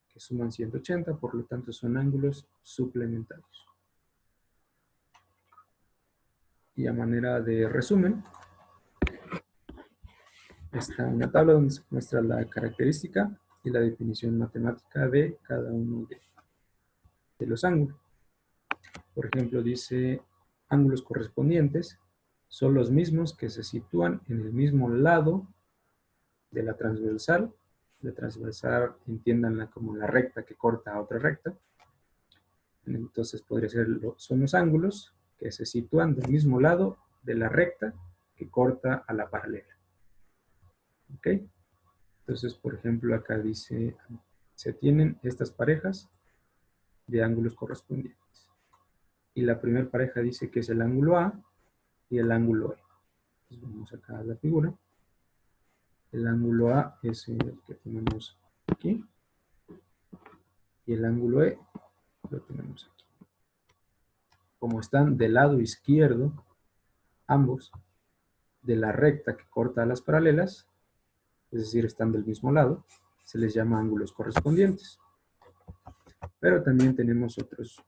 que suman 180, por lo tanto son ángulos suplementarios. Y a manera de resumen, está una tabla donde se muestra la característica y la definición matemática de cada uno de los ángulos. Por ejemplo, dice ángulos correspondientes son los mismos que se sitúan en el mismo lado de la transversal. La transversal, entiéndanla como la recta que corta a otra recta. Entonces podría ser, son los ángulos que se sitúan del mismo lado de la recta que corta a la paralela. ¿Ok? Entonces, por ejemplo, acá dice, se tienen estas parejas de ángulos correspondientes. Y la primera pareja dice que es el ángulo A y el ángulo E. Entonces vamos acá a la figura. El ángulo A es el que tenemos aquí. Y el ángulo E lo tenemos aquí. Como están del lado izquierdo, ambos, de la recta que corta a las paralelas, es decir, están del mismo lado, se les llama ángulos correspondientes. Pero también tenemos otros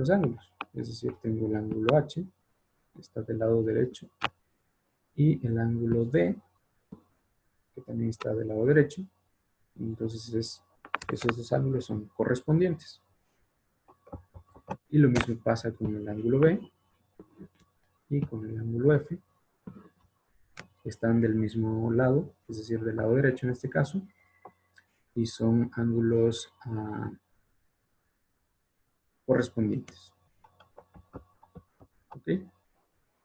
ángulos, es decir, tengo el ángulo H, que está del lado derecho, y el ángulo D, que también está del lado derecho. Entonces esos dos ángulos son correspondientes. Y lo mismo pasa con el ángulo B y con el ángulo F. Están del mismo lado, es decir, del lado derecho en este caso, y son ángulos correspondientes. ¿Ok?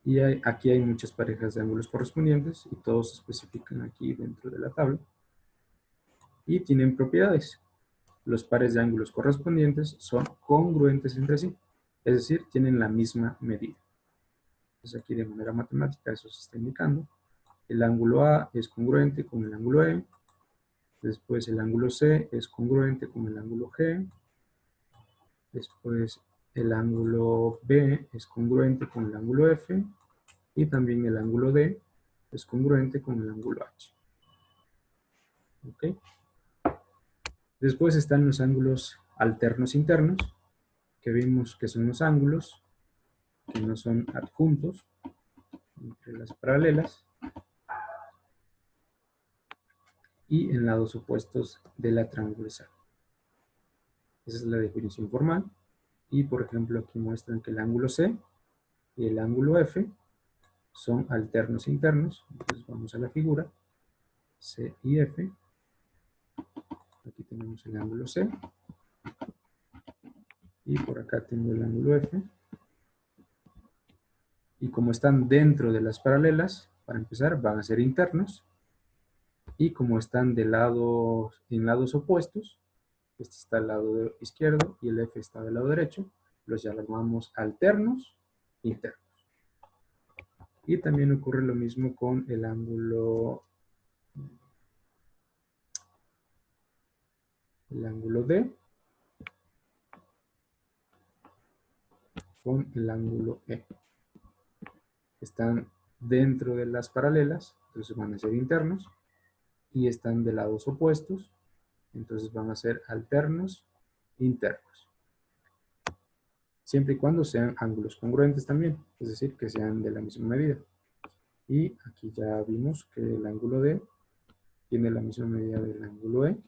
Y aquí hay muchas parejas de ángulos correspondientes y todos se especifican aquí dentro de la tabla. Y tienen propiedades. Los pares de ángulos correspondientes son congruentes entre sí, es decir, tienen la misma medida. Entonces aquí de manera matemática eso se está indicando. El ángulo A es congruente con el ángulo E. Después el ángulo C es congruente con el ángulo G. Después el ángulo B es congruente con el ángulo F. Y también el ángulo D es congruente con el ángulo H. ¿Ok? Después están los ángulos alternos internos, que vimos que son los ángulos que no son adjuntos entre las paralelas y en lados opuestos de la transversal. Esa es la definición formal. Y por ejemplo aquí muestran que el ángulo C y el ángulo F son alternos internos. Entonces vamos a la figura. C y F. Aquí tenemos el ángulo C. Y por acá tengo el ángulo F. Y como están dentro de las paralelas, para empezar, van a ser internos. Y como están en lados opuestos, este está al lado izquierdo y el F está del lado derecho, los llamamos alternos internos. Y también ocurre lo mismo con el ángulo el ángulo D con el ángulo E. Están dentro de las paralelas, entonces van a ser internos, y están de lados opuestos, entonces van a ser alternos internos. Siempre y cuando sean ángulos congruentes también, es decir, que sean de la misma medida. Y aquí ya vimos que el ángulo D tiene la misma medida del ángulo E,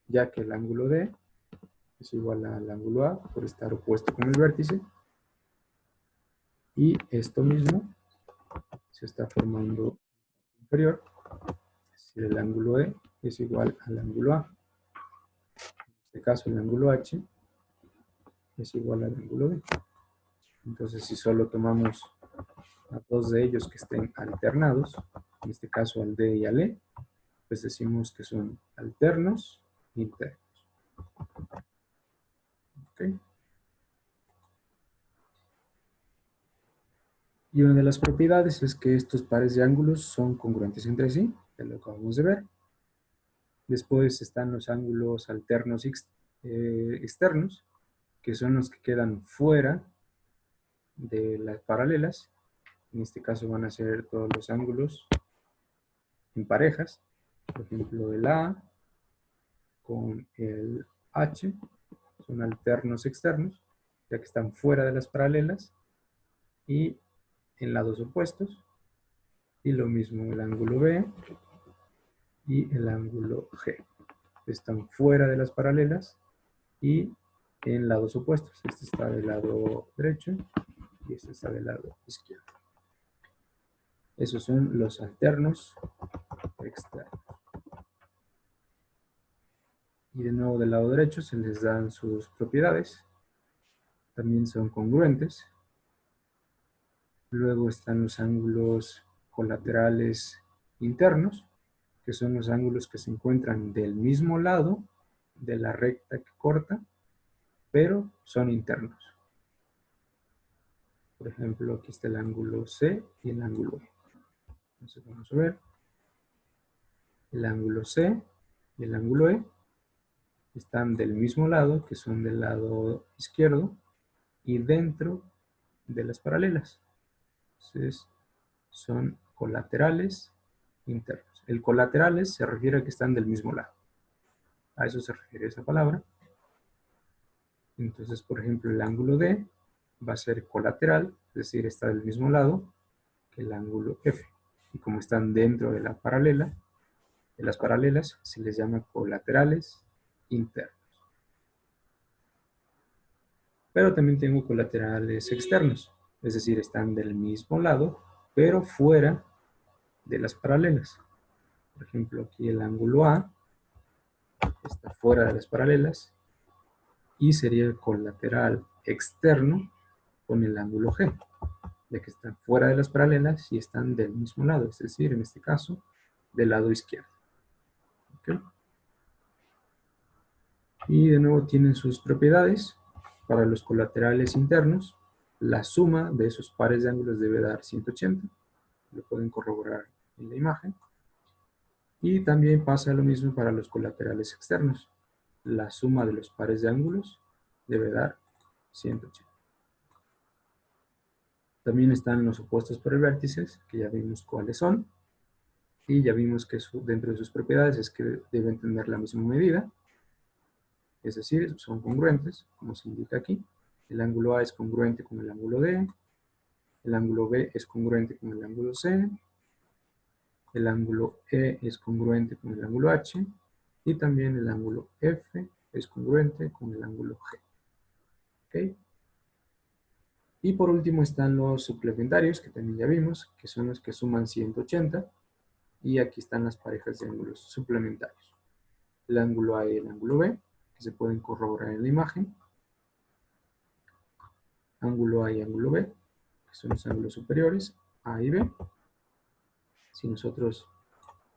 ya que el ángulo D es igual al ángulo A por estar opuesto con el vértice. Y esto mismo se está formando inferior, es decir, el ángulo E es igual al ángulo A. En este caso, el ángulo H es igual al ángulo D. Entonces, si solo tomamos a dos de ellos que estén alternados, en este caso al D y al E, pues decimos que son alternos internos. ¿Okay? Y una de las propiedades es que estos pares de ángulos son congruentes entre sí, ya lo acabamos de ver. Después están los ángulos alternos externos, que son los que quedan fuera de las paralelas. En este caso van a ser todos los ángulos en parejas. Por ejemplo, el A con el H son alternos externos, ya que están fuera de las paralelas y en lados opuestos. Y lo mismo el ángulo B y el ángulo G. Están fuera de las paralelas y en lados opuestos. Este está del lado derecho y este está del lado izquierdo. Esos son los alternos externos. Y de nuevo del lado derecho se les dan sus propiedades. También son congruentes. Luego están los ángulos colaterales internos, que son los ángulos que se encuentran del mismo lado de la recta que corta, pero son internos. Por ejemplo, aquí está el ángulo C y el ángulo E. Entonces vamos a ver. El ángulo C y el ángulo E están del mismo lado, que son del lado izquierdo, y dentro de las paralelas. Entonces, son colaterales internos. El colaterales se refiere a que están del mismo lado. A eso se refiere esa palabra. Entonces, por ejemplo, el ángulo D va a ser colateral, es decir, está del mismo lado que el ángulo F. Y como están dentro de la paralela, de las paralelas, se les llama colaterales internos. Pero también tengo colaterales externos, es decir, están del mismo lado, pero fuera de las paralelas. Por ejemplo, aquí el ángulo A está fuera de las paralelas y sería el colateral externo con el ángulo G, ya que están fuera de las paralelas y están del mismo lado, es decir, en este caso, del lado izquierdo. ¿Okay? Y de nuevo tienen sus propiedades. Para los colaterales internos, la suma de esos pares de ángulos debe dar 180. Lo pueden corroborar en la imagen. Y también pasa lo mismo para los colaterales externos. La suma de los pares de ángulos debe dar 180. También están los opuestos por el vértice, que ya vimos cuáles son. Y ya vimos que dentro de sus propiedades es que deben tener la misma medida. Es decir, son congruentes, como se indica aquí. El ángulo A es congruente con el ángulo D. El ángulo B es congruente con el ángulo C. El ángulo E es congruente con el ángulo H. Y también el ángulo F es congruente con el ángulo G. ¿Okay? Y por último están los suplementarios, que también ya vimos, que son los que suman 180. Y aquí están las parejas de ángulos suplementarios. El ángulo A y el ángulo B, que se pueden corroborar en la imagen. Ángulo A y ángulo B, que son los ángulos superiores, A y B. Si nosotros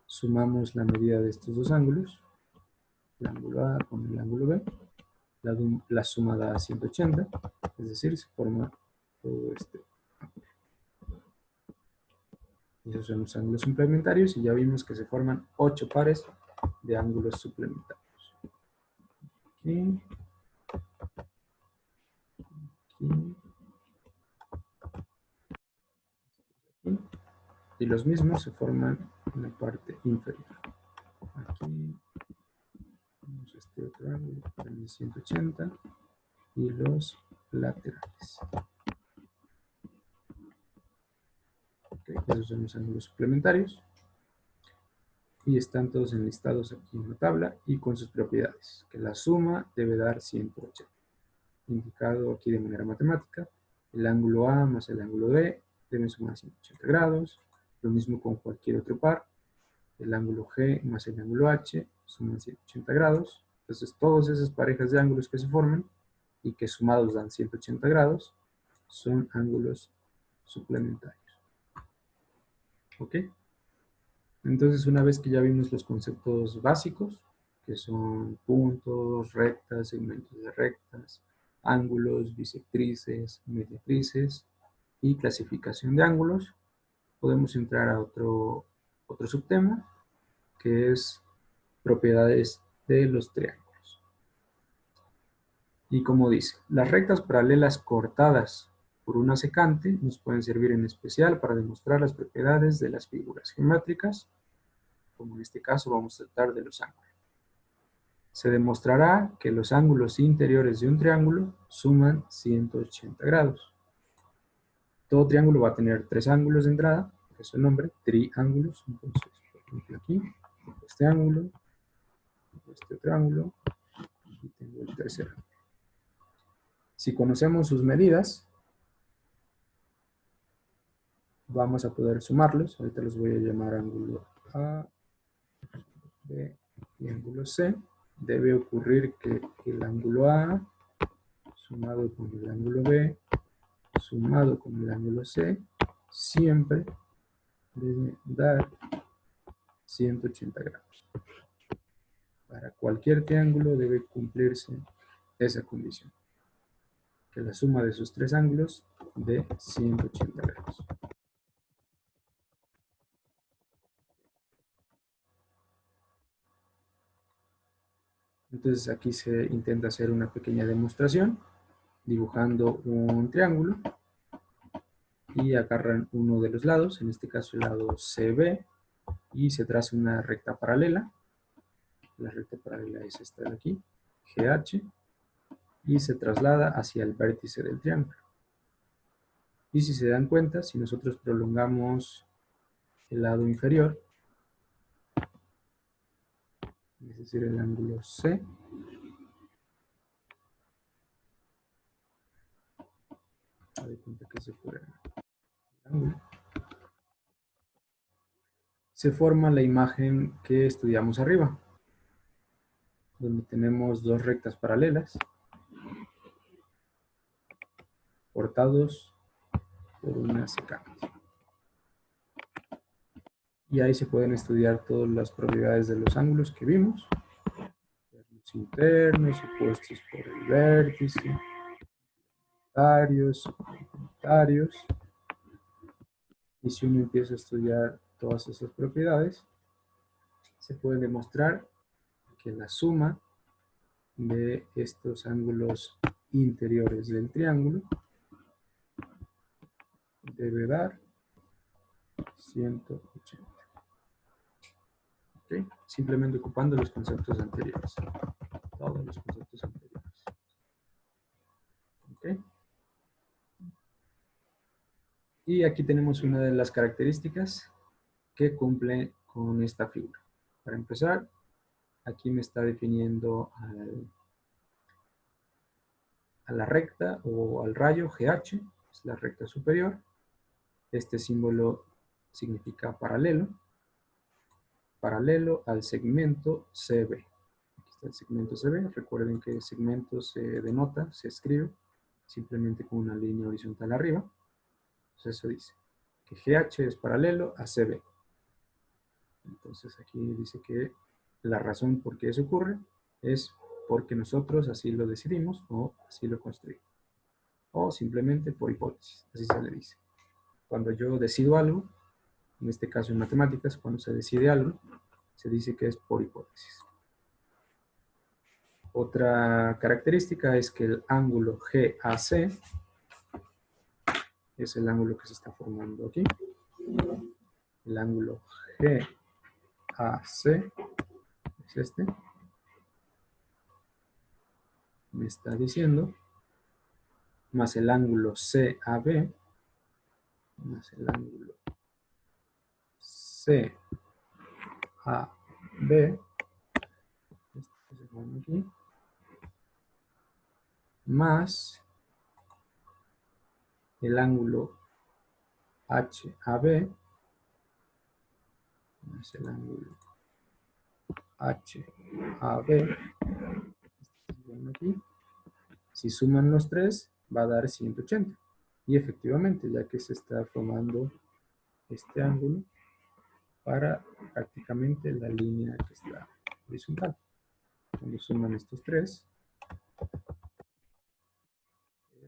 sumamos la medida de estos dos ángulos, el ángulo A con el ángulo B, la suma da 180, es decir, se forma todo este ángulo. Esos son los ángulos suplementarios y ya vimos que se forman 8 pares de ángulos suplementarios. aquí, aquí, aquí, y los mismos se forman en la parte inferior. Aquí tenemos este otro ángulo, también 180, y los laterales. Okay, esos son los ángulos suplementarios. Y están todos enlistados aquí en la tabla y con sus propiedades, que la suma debe dar 180. Indicado aquí de manera matemática, el ángulo A más el ángulo B deben sumar 180 grados, lo mismo con cualquier otro par, el ángulo G más el ángulo H suman 180 grados, entonces todas esas parejas de ángulos que se forman y que sumados dan 180 grados son ángulos suplementarios. ¿Ok? Entonces, una vez que ya vimos los conceptos básicos, que son puntos, rectas, segmentos de rectas, ángulos, bisectrices, mediatrices y clasificación de ángulos, podemos entrar a otro subtema, que es propiedades de los triángulos. Y como dice, las rectas paralelas cortadas por una secante nos pueden servir en especial para demostrar las propiedades de las figuras geométricas, como en este caso vamos a tratar de los ángulos. Se demostrará que los ángulos interiores de un triángulo suman 180 grados. Todo triángulo va a tener tres ángulos de entrada, que es el nombre, triángulos. Entonces, por ejemplo, aquí, este ángulo, este otro ángulo, y tengo el tercer ángulo. Si conocemos sus medidas, vamos a poder sumarlos. Ahorita los voy a llamar ángulo A, B y ángulo C. Debe ocurrir que el ángulo A sumado con el ángulo B sumado con el ángulo C siempre debe dar 180 grados. Para cualquier triángulo debe cumplirse esa condición, que la suma de sus tres ángulos dé 180 grados. Entonces aquí se intenta hacer una pequeña demostración dibujando un triángulo y agarran uno de los lados, en este caso el lado CB, y se traza una recta paralela. La recta paralela es esta de aquí, GH, y se traslada hacia el vértice del triángulo. Y si se dan cuenta, si nosotros prolongamos el lado inferior, es decir, el ángulo C, a ver cuenta que se fuera el ángulo, se forma la imagen que estudiamos arriba, donde tenemos dos rectas paralelas, cortados por una secante. Y ahí se pueden estudiar todas las propiedades de los ángulos que vimos, los internos, opuestos por el vértice, complementarios. Y si uno empieza a estudiar todas esas propiedades, se puede demostrar que la suma de estos ángulos interiores del triángulo debe dar 180. ¿Okay? Simplemente ocupando los conceptos anteriores. Todos los conceptos anteriores. ¿Okay? Y aquí tenemos una de las características que cumple con esta figura. Para empezar, aquí me está definiendo a la recta o al rayo GH, es la recta superior. Este símbolo significa paralelo al segmento CB. Aquí está el segmento CB. Recuerden que el segmento se denota, se escribe simplemente con una línea horizontal arriba. Entonces eso dice que GH es paralelo a CB. Entonces aquí dice que la razón por qué eso ocurre es porque nosotros así lo decidimos o así lo construimos. O simplemente por hipótesis, así se le dice. Cuando yo decido algo, en este caso en matemáticas, cuando se decide algo, se dice que es por hipótesis. Otra característica es que el ángulo GAC es el ángulo que se está formando aquí. El ángulo GAC es este. Me está diciendo, más el ángulo CAB, más el ángulo CAB, este que se pone aquí, más el ángulo HAB, más el ángulo HAB, aquí. Si suman los tres, va a dar 180. Y efectivamente, ya que se está formando este ángulo para prácticamente la línea que está horizontal. Cuando suman estos tres,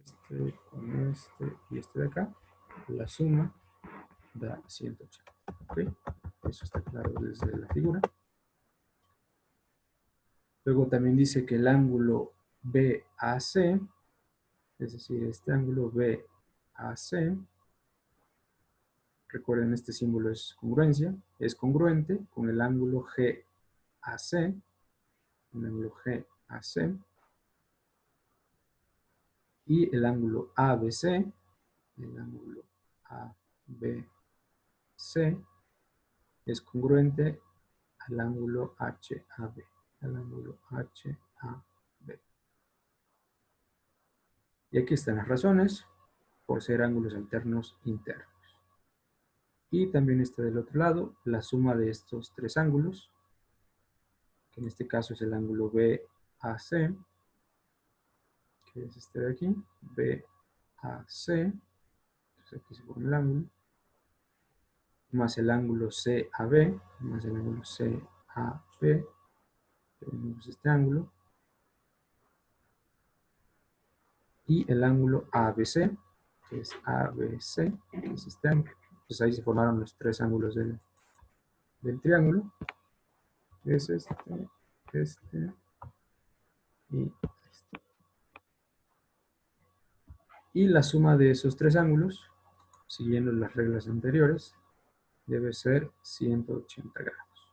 este con este y este de acá, la suma da 180. ¿Ok? Eso está claro desde la figura. Luego también dice que el ángulo BAC, es decir, este ángulo BAC, recuerden, este símbolo es congruencia, es congruente con el ángulo GAC, el ángulo GAC, y el ángulo ABC, el ángulo ABC es congruente al ángulo HAB, al ángulo HAB. Y aquí están las razones, por ser ángulos alternos internos. Y también está del otro lado la suma de estos tres ángulos, que en este caso es el ángulo BAC, que es este de aquí, BAC, entonces aquí se pone el ángulo, más el ángulo CAB, más el ángulo CAB, tenemos este ángulo, y el ángulo ABC, que es ABC, que es este ángulo. Entonces ahí se formaron los tres ángulos del triángulo. Es este y este. Y la suma de esos tres ángulos, siguiendo las reglas anteriores, debe ser 180 grados.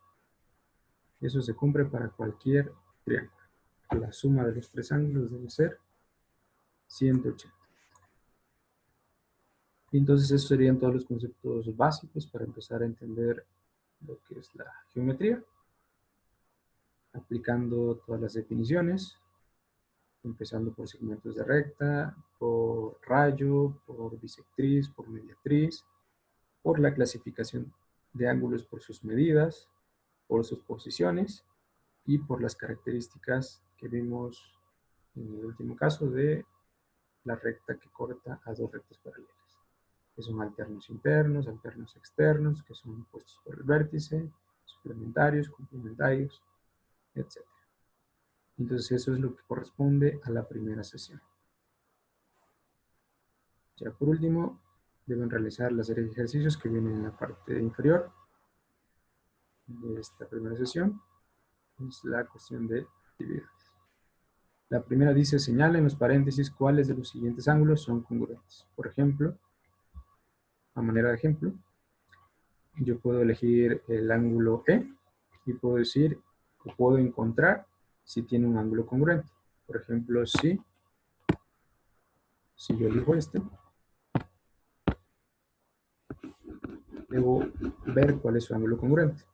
Eso se cumple para cualquier triángulo. La suma de los tres ángulos debe ser 180. Y entonces esos serían todos los conceptos básicos para empezar a entender lo que es la geometría, aplicando todas las definiciones, empezando por segmentos de recta, por rayo, por bisectriz, por mediatriz, por la clasificación de ángulos por sus medidas, por sus posiciones y por las características que vimos en el último caso de la recta que corta a dos rectas paralelas, que son alternos internos, alternos externos, que son opuestos por el vértice, suplementarios, complementarios, etc. Entonces eso es lo que corresponde a la primera sesión. Ya por último, deben realizar la serie de ejercicios que vienen en la parte inferior de esta primera sesión. Es la cuestión de actividades. La primera dice, señala en los paréntesis cuáles de los siguientes ángulos son congruentes. Por ejemplo, a manera de ejemplo, yo puedo elegir el ángulo E y puedo decir, o puedo encontrar si tiene un ángulo congruente. Por ejemplo, si yo elijo este, debo ver cuál es su ángulo congruente.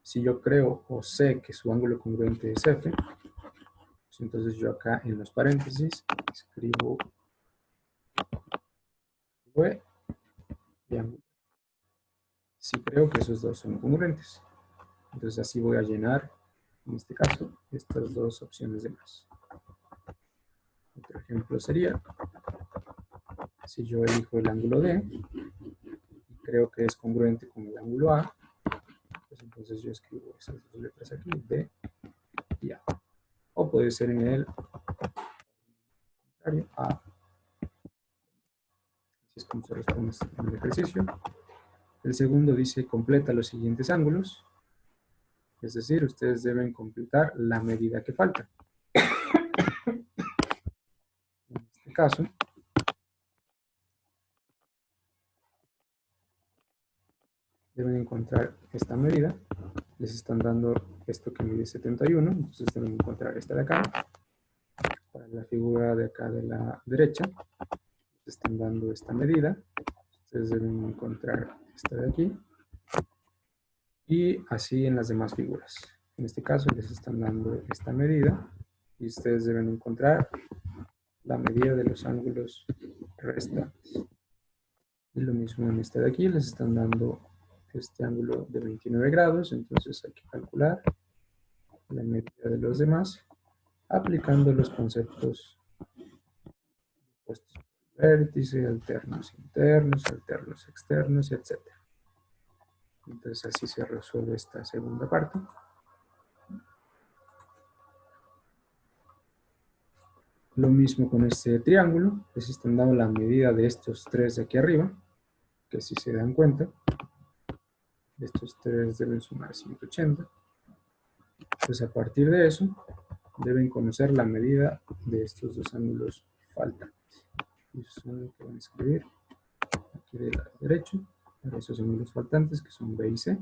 Si yo creo o sé que su ángulo congruente es F, pues entonces yo acá en los paréntesis escribo V y ángulo. Si creo que esos dos son congruentes. Entonces así voy a llenar, en este caso, estas dos opciones de más. Otro ejemplo sería, si yo elijo el ángulo D, y creo que es congruente con el ángulo A, pues entonces yo escribo esas dos letras aquí, D y A. O puede ser en el contrario, A. Así es como se responde en el ejercicio. El segundo dice, completa los siguientes ángulos. Es decir, ustedes deben completar la medida que falta. En este caso, deben encontrar esta medida. Les están dando esto que mide 71, entonces deben encontrar esta de acá. Para la figura de acá de la derecha, les están dando esta medida. Ustedes deben encontrar esta de aquí. Y así en las demás figuras. En este caso les están dando esta medida y ustedes deben encontrar la medida de los ángulos restantes. Y lo mismo en este de aquí, les están dando este ángulo de 29 grados, entonces hay que calcular la medida de los demás aplicando los conceptos puestos por el vértice, alternos internos, alternos externos, etc. Entonces así se resuelve esta segunda parte. Lo mismo con este triángulo, les están dando la medida de estos tres de aquí arriba, que si se dan cuenta, estos tres deben sumar 180. Entonces a partir de eso, deben conocer la medida de estos dos ángulos faltantes. Y eso es lo que van a escribir aquí del lado derecho, para esos ángulos faltantes que son B y C.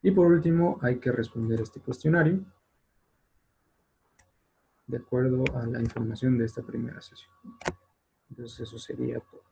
Y por último, hay que responder este cuestionario de acuerdo a la información de esta primera sesión. Entonces eso sería todo.